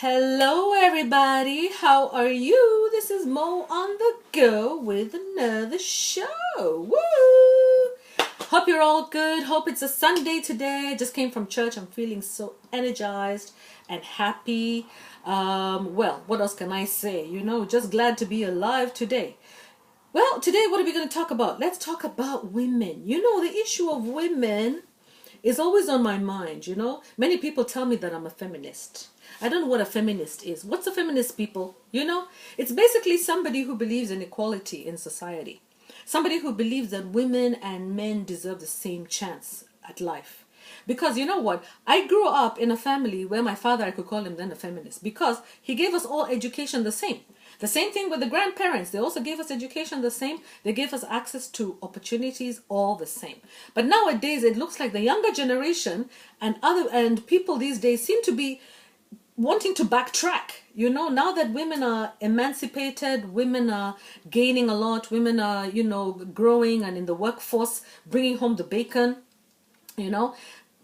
Hello everybody, how are you? This is Mo on the go with another show. Woo! Hope you're all good. Hope it's a Sunday today. Just came from church. I'm feeling so energized and happy. Well, what else can I say? Just glad to be alive today. Well, today what are we going to talk about? Let's talk about women. The issue of women is always on my mind. Many people tell me that I'm a feminist. I don't know what a feminist is. What's a feminist, people? It's basically somebody who believes in equality in society. Somebody who believes that women and men deserve the same chance at life. Because you know what? I grew up in a family where my father, I could call him then a feminist, because he gave us all education the same. The same thing with the grandparents. They also gave us education the same. They gave us access to opportunities all the same. But nowadays, it looks like the younger generation and people these days seem to be wanting to backtrack. Now that women are emancipated, women are gaining a lot, women are, growing and in the workforce, bringing home the bacon,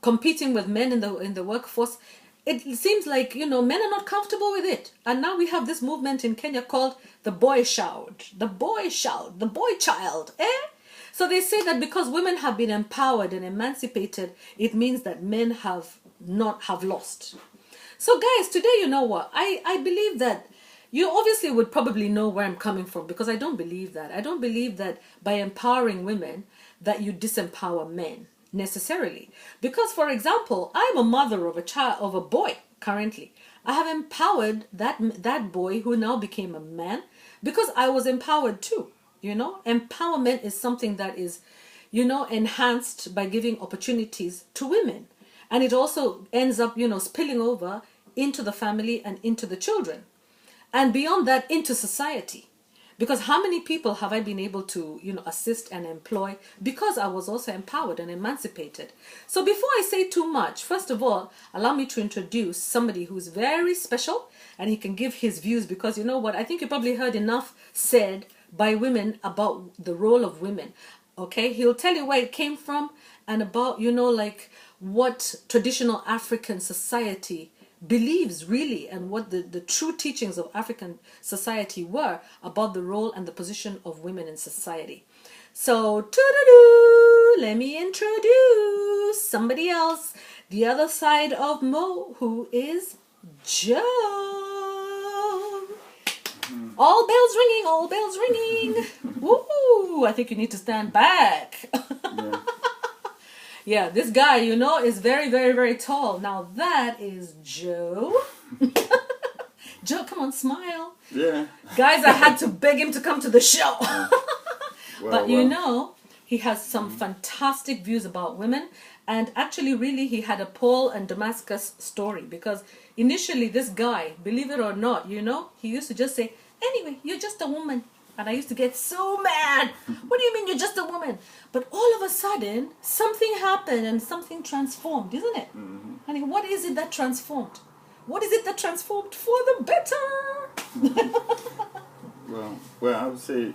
competing with men in the workforce. It seems like, men are not comfortable with it. And now we have this movement in Kenya called the boy child, the boy child, So they say that because women have been empowered and emancipated, it means that men have lost. So guys, today, you know what? I believe that you obviously would probably know where I'm coming from, because I don't believe that. I don't believe that by empowering women that you disempower men necessarily. Because, for example, I'm a mother of a boy currently. I have empowered that boy who now became a man because I was empowered too. Empowerment is something that is, enhanced by giving opportunities to women. And it also ends up, spilling over into the family and into the children. And beyond that, into society. Because how many people have I been able to, assist and employ because I was also empowered and emancipated? So before I say too much, first of all, allow me to introduce somebody who's very special, and he can give his views, because you know what? I think you probably heard enough said by women about the role of women. Okay? He'll tell you where it came from and about, what traditional African society believes really, and what the true teachings of African society were about the role and the position of women in society. So, let me introduce somebody else, the other side of Mo, who is Joe. All bells ringing, all bells ringing. Woo! I think you need to stand back. Yeah. Yeah, this guy, is very, very, very tall. Now that is Joe. Joe, come on, smile. Yeah. Guys, I had to beg him to come to the show. But he has some fantastic views about women. And actually, really, he had a Paul and Damascus story. Because initially, this guy, believe it or not, he used to just say, anyway, you're just a woman. And I used to get so mad. What do you mean you're just a woman? But all of a sudden, something happened and something transformed, isn't it? Mm-hmm. Honey, what is it that transformed? What is it that transformed for the better? Well, I would say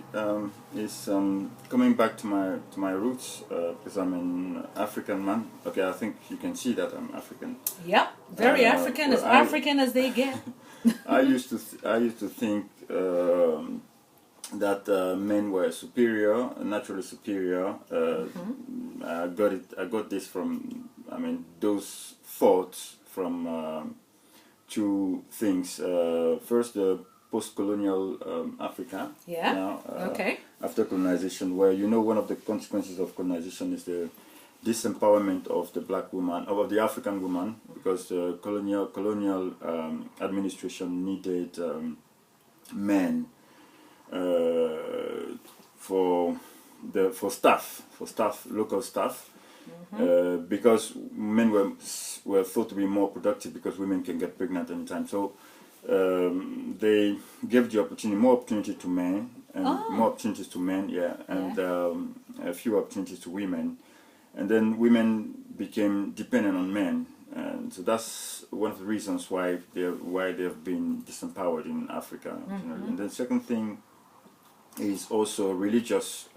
it's coming back to my roots, because I'm an African man. Okay, I think you can see that I'm African. Yep, very African, as African as they get. I used to think that men were superior, naturally superior. I got this from, those thoughts from two things. First, the Postcolonial Africa. Yeah. Okay. After colonization, where one of the consequences of colonization is the disempowerment of the black woman, of the African woman, because the colonial administration needed men for local staff, because men were thought to be more productive because women can get pregnant anytime. So they gave more opportunity to men, and more opportunities to men, and a few opportunities to women, and then women became dependent on men. And so that's one of the reasons why they've been disempowered in Africa. And the second thing is also religious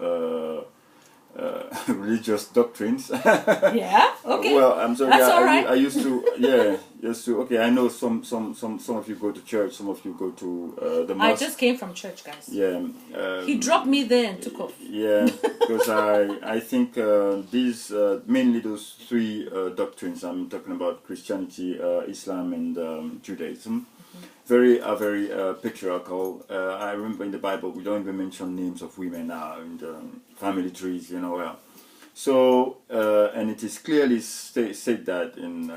religious doctrines. Yeah. Okay. Well, I'm sorry. That's all right. I used to. Yes, so okay, I know some of you go to church, some of you go to the I mosque. just came from church, guys. Yeah. He dropped me there and took off. Yeah, because I think these mainly those three doctrines I'm talking about: Christianity, Islam, and Judaism. Very patriarchal. I remember in the Bible we don't even mention names of women now in the family trees. You know. So, and it is clearly said that in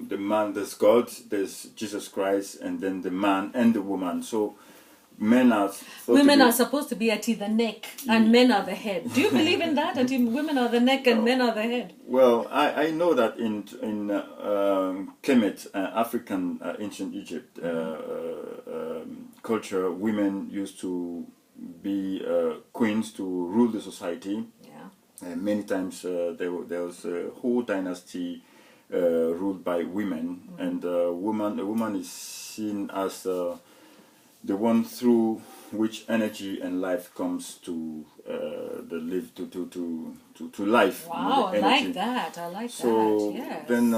the man, there's God, there's Jesus Christ, and then the man and the woman. So, women are supposed to be at the neck, and men are the head. Do you believe in that? That women are the neck and men are the head? Well, I know that in Kemet, African ancient Egypt culture, women used to be queens to rule the society. Many times there was a whole dynasty ruled by women, and a woman is seen as the one through which energy and life comes to to life. Wow, I like that. I like so that. Yes. Then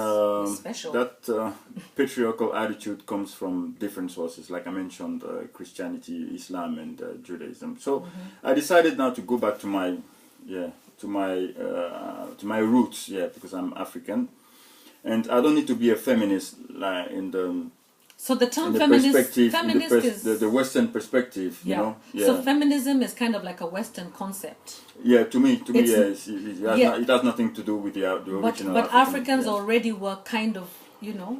special. that patriarchal attitude comes from different sources, like I mentioned, Christianity, Islam, and Judaism. So I decided now to go back to my to my roots, because I'm African, and I don't need to be a feminist like in the. So the term feminist is the Western perspective, you know. Yeah. So feminism is kind of like a Western concept. Yeah, to me, yes, it has nothing to do with the original. But Africans already were kind of,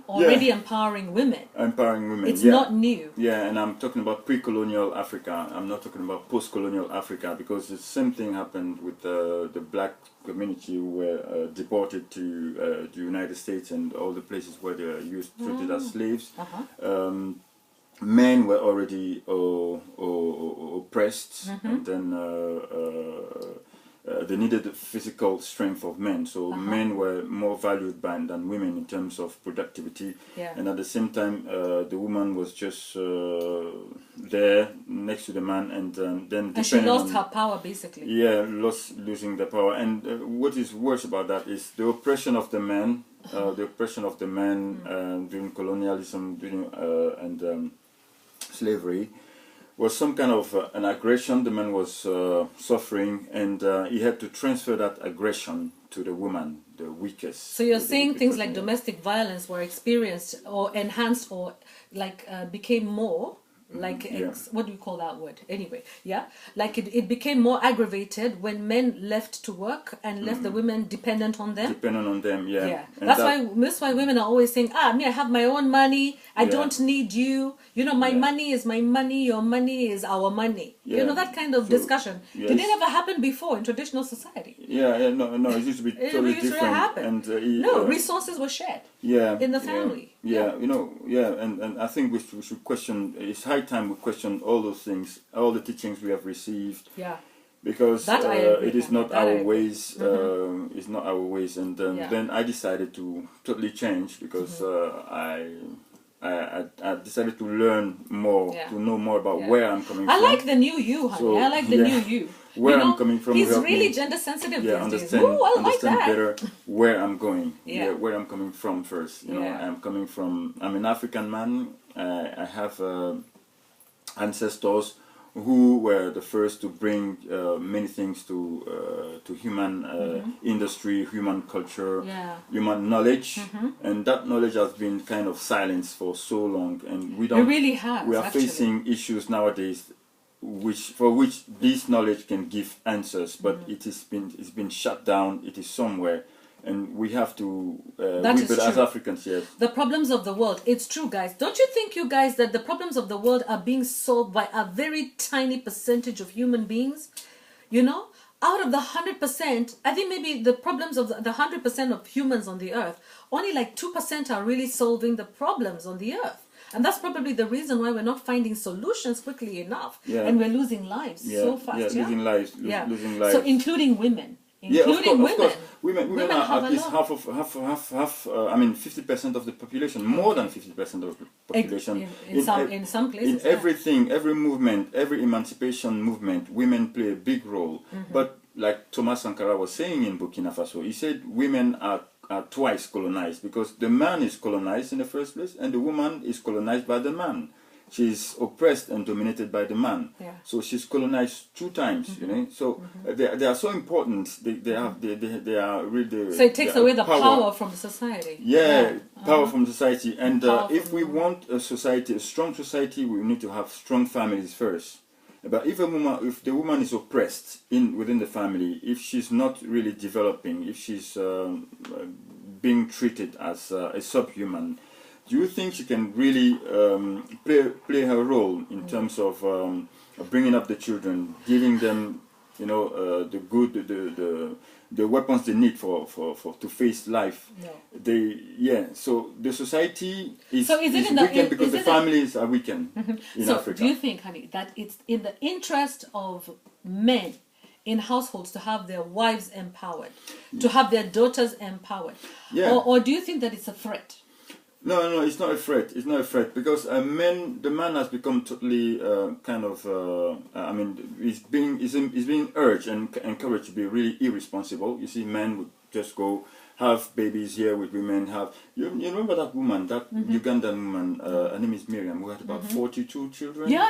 already empowering women. Empowering women. It's not new. Yeah, and I'm talking about pre-colonial Africa. I'm not talking about post-colonial Africa, because the same thing happened with the black community who were deported to the United States and all the places where they were treated as slaves. Men were already oppressed, and then they needed the physical strength of men. So men were more valued than women in terms of productivity. And at the same time, the woman was just there next to the man, and she lost her power, basically. Yeah, losing the power. And what is worse about that is the oppression of the man. During colonialism, and slavery, was some kind of an aggression the man was suffering, and he had to transfer that aggression to the woman, the weakest. So you're saying things like domestic violence were experienced or enhanced or became more what do you call that word? Anyway, like it became more aggravated when men left to work and left the women dependent on them. Yeah. That's why women are always saying, I have my own money. I don't need you. My money is my money. Your money is our money. That kind of discussion. Yes. Did it ever happen before in traditional society? No, it used to be totally different. And resources were shared. In the family. And I think we should question. It's high time we question all those things, all the teachings we have received. Because it is not our ways. It's not our ways, and then I decided to totally change, because I decided to learn more, to know more about where I'm coming from. I like the new you, honey. So, I like the new you. Where I'm coming from. He's really gender sensitive these days. Ooh, I like understand that. better where I'm going. Where I'm coming from first. I'm an African man. I have ancestors who were the first to bring many things to human industry, human culture, human knowledge, and that knowledge has been kind of silenced for so long, and we really have. We are facing issues nowadays, for which this knowledge can give answers, but it's been shut down. It is somewhere. And we have to, as Africans, the problems of the world. It's true, guys. Don't you think, you guys, that the problems of the world are being solved by a very tiny percentage of human beings? Out of the 100%, I think maybe the problems of the 100% of humans on the earth, only like 2% are really solving the problems on the earth. And that's probably the reason why we're not finding solutions quickly enough. And we're losing lives so fast. Losing lives. So including women. Of course. Women are at least half. 50% of the population, more than 50% of the population. In some places. In everything, every movement, every emancipation movement, women play a big role. But like Thomas Sankara was saying in Burkina Faso, he said women are are twice colonized, because the man is colonized in the first place, and the woman is colonized by the man. She's oppressed and dominated by the man. Yeah. So she's colonized 2 times, you know. So they are so important. They are really. So it takes away the power from the society. Yeah, power from society. And if we want a society, a strong society, we need to have strong families first. But if the woman is oppressed within the family, if she's not really developing, if she's being treated as a subhuman, do you think she can really play her role in terms of bringing up the children, giving them, you know, the weapons they need to face life? No. So the society is weakened because the families are weakened in Africa. Do you think, honey, that it's in the interest of men in households to have their wives empowered, to have their daughters empowered? Yeah. Or do you think that it's a threat? No, it's not a threat. It's not a threat, because the man has become totally he's being urged and encouraged to be really irresponsible. You see, men would just go have babies here with women. You remember that woman, that Ugandan woman? Her name is Miriam, who had about 42 children. Yeah.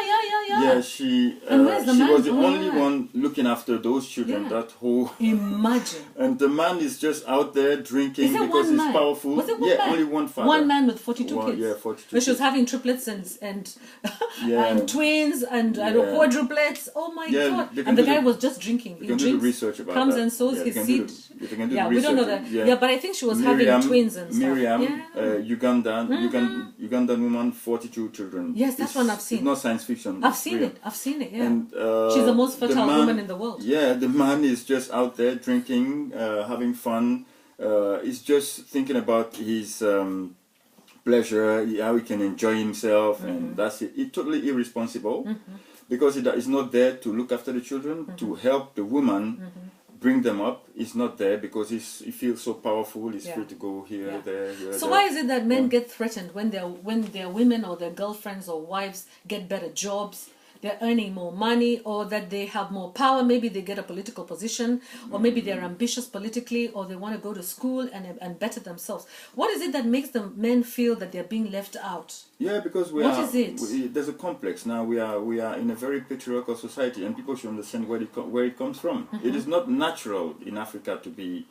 Yeah, she was the only one looking after those children. Yeah. That whole Imagine. And the man is just out there drinking because he's powerful. Was it one man? Only one father. One man with 42 kids. Yeah, 42. But she was having triplets and twins and quadruplets. Oh my God! And the guy was just drinking. You can do the research about comes that. and sows his seed. We don't know that. Yeah, but I think she was having twins and stuff. Miriam, Ugandan woman, 42 children. Yes, that's one I've seen. It's not science fiction. I've seen it. Yeah. And, she's the most fertile woman in the world. Yeah, the man is just out there drinking, having fun. He's just thinking about his pleasure, how he can enjoy himself, and that's it. He's totally irresponsible because he's not there to look after the children, to help the woman bring them up. He's not there because he feels so powerful. He's free to go here, there, here. So why is it that men get threatened when their women or their girlfriends or wives get better jobs? They're earning more money, or that they have more power. Maybe they get a political position, or maybe they're ambitious politically, or they want to go to school and better themselves. What is it that makes the men feel that they're being left out? Yeah, because there's a complex. Now we are in a very patriarchal society, and people should understand where it comes from. It is not natural in Africa to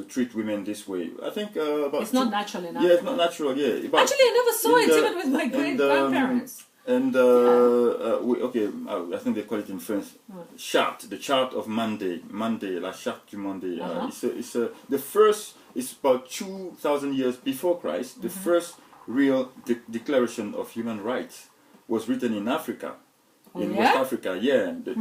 treat women this way. I think it's not natural in Africa. Yeah, it's not natural. Yeah, actually, I never saw it even with my great grandparents. And I think they call it in French charte, the chart of Monday, la charte du Monday. It's about 2,000 years before Christ. The first real declaration of human rights was written in Africa, West Africa. Yeah, the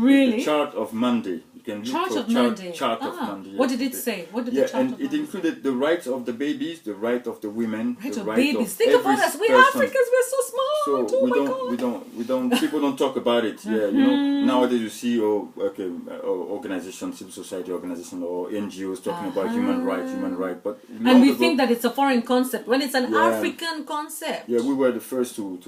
chart of Monday. You can look Chart for of Monday. Chart of Monday. What did it say? What did the chart and it included the rights of the babies, the right of the women, the right babies. of Think every about us. We person. Africans, we're so smart. So we don't. People don't talk about it. Yeah, you know. Nowadays you see, organizations, civil society organizations, or NGOs talking about human rights, but and we think that it's a foreign concept when it's an African concept. Yeah, we were the first to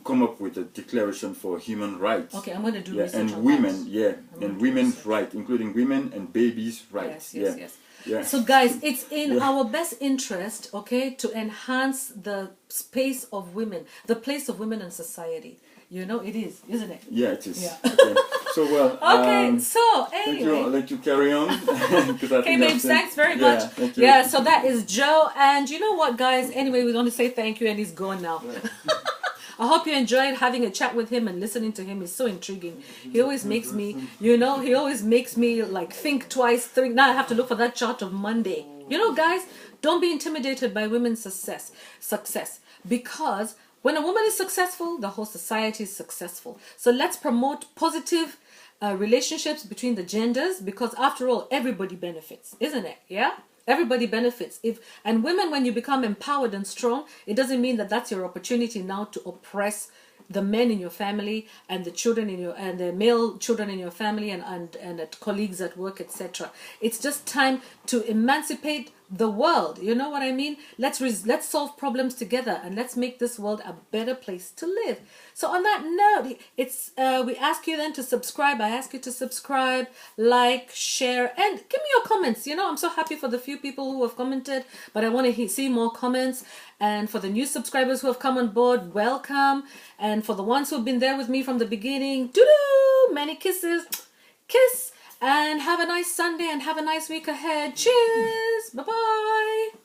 come up with a declaration for human rights. Okay, I'm going to do research and on women. that. Yeah, and women's rights, including women and babies' rights. Yes. Yeah. So guys, it's in our best interest, to enhance the space of women, the place of women in society. You know, it is, isn't it? Yeah, it is. Yeah. Okay. So So anyway. Thank you. I'll let you carry on. Okay, babes, thanks very much. Thank you. Yeah, so that is Joe, and you know what, guys? Anyway, we want to say thank you, and he's gone now. I hope you enjoyed having a chat with him and listening to him. He's so intriguing. He always makes me, like think twice. Now I have to look for that chart of Monday. You know, guys, don't be intimidated by women's success. Because when a woman is successful, the whole society is successful. So let's promote positive relationships between the genders, because after all, everybody benefits, isn't it? Yeah? Everybody benefits. And women, when you become empowered and strong, it doesn't mean that that's your opportunity now to oppress the men in your family and the children and the male children in your family and colleagues at work, etc. It's just time to emancipate the world. You know what I mean? Let's solve problems together, and let's make this world a better place to live. So on that note, it's we ask you then to subscribe. I ask you to subscribe, like, share, and give me your comments. You know, I'm so happy for the few people who have commented, but I want to see more comments. And for the new subscribers who have come on board, welcome. And for the ones who have been there with me from the beginning, doo-doo, many kisses, kiss. And have a nice Sunday and have a nice week ahead. Cheers. Bye-bye.